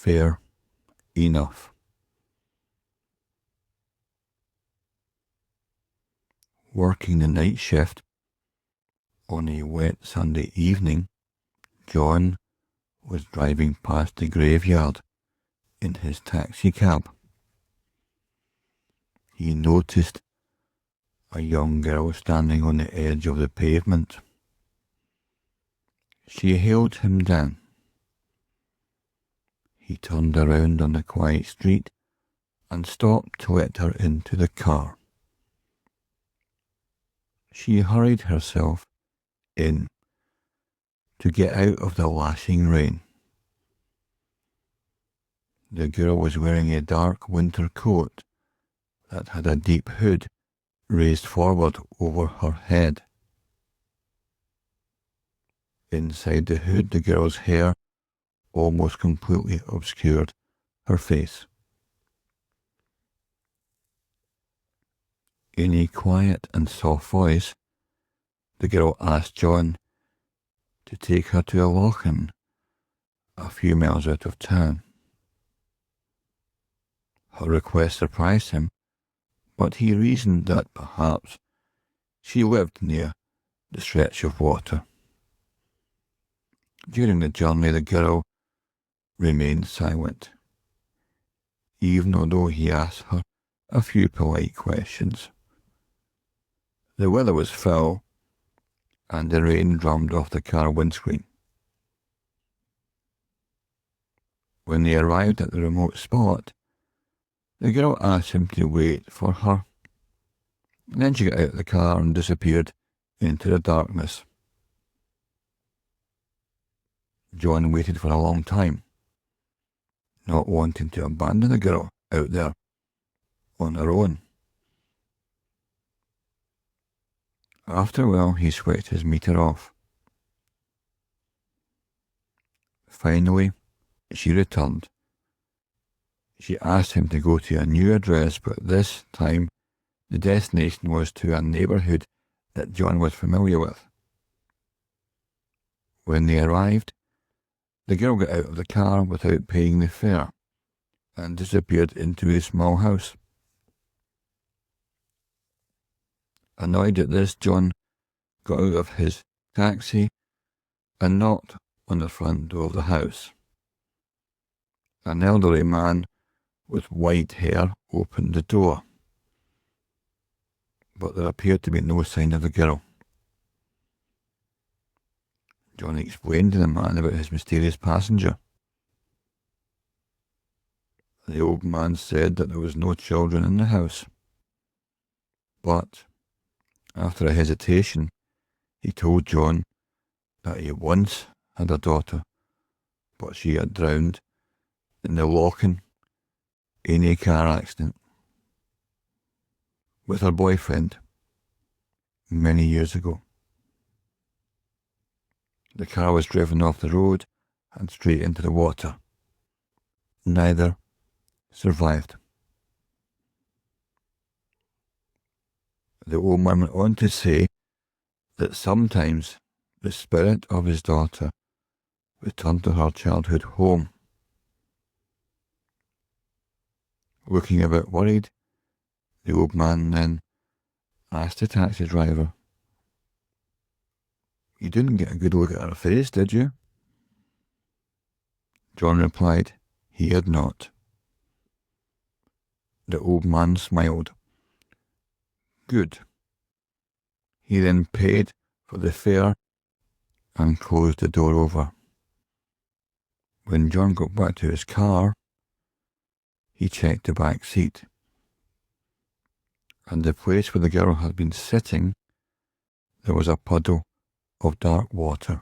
fair enough. Working the night shift on a wet Sunday evening, John was driving past the graveyard in his taxi cab. He noticed a young girl standing on the edge of the pavement. She hailed him down. He turned around on the quiet street and stopped to let her into the car. She hurried herself in to get out of the lashing rain. The girl was wearing a dark winter coat that had a deep hood raised forward over her head. Inside the hood, the girl's hair almost completely obscured her face. In a quiet and soft voice, the girl asked John to take her to a loch-in a few miles out of town. Her request surprised him, but he reasoned that perhaps she lived near the stretch of water. During the journey, the girl remained silent, even although he asked her a few polite questions. The weather was foul, and the rain drummed off the car windscreen. When they arrived at the remote spot, the girl asked him to wait for her. And then she got out of the car and disappeared into the darkness. John waited for a long time, not wanting to abandon the girl out there on her own. After a while, he switched his meter off. Finally, she returned. She asked him to go to a new address, but this time the destination was to a neighbourhood that John was familiar with. When they arrived, the girl got out of the car without paying the fare and disappeared into a small house. Annoyed at this, John got out of his taxi and knocked on the front door of the house. An elderly man with white hair opened the door, but there appeared to be no sign of the girl. John explained to the man about his mysterious passenger. The old man said that there was no children in the house, but after a hesitation, he told John that he once had a daughter, but she had drowned in the loch-in in a car accident with her boyfriend many years ago. The car was driven off the road and straight into the water. Neither survived. The old man went on to say that sometimes the spirit of his daughter returned to her childhood home. Looking a bit worried, the old man then asked the taxi driver, "You didn't get a good look at her face, did you?" John replied he had not. The old man smiled. Good. He then paid for the fare and closed the door over. When John got back to his car, he checked the back seat, and the place where the girl had been sitting, there was a puddle of dark water.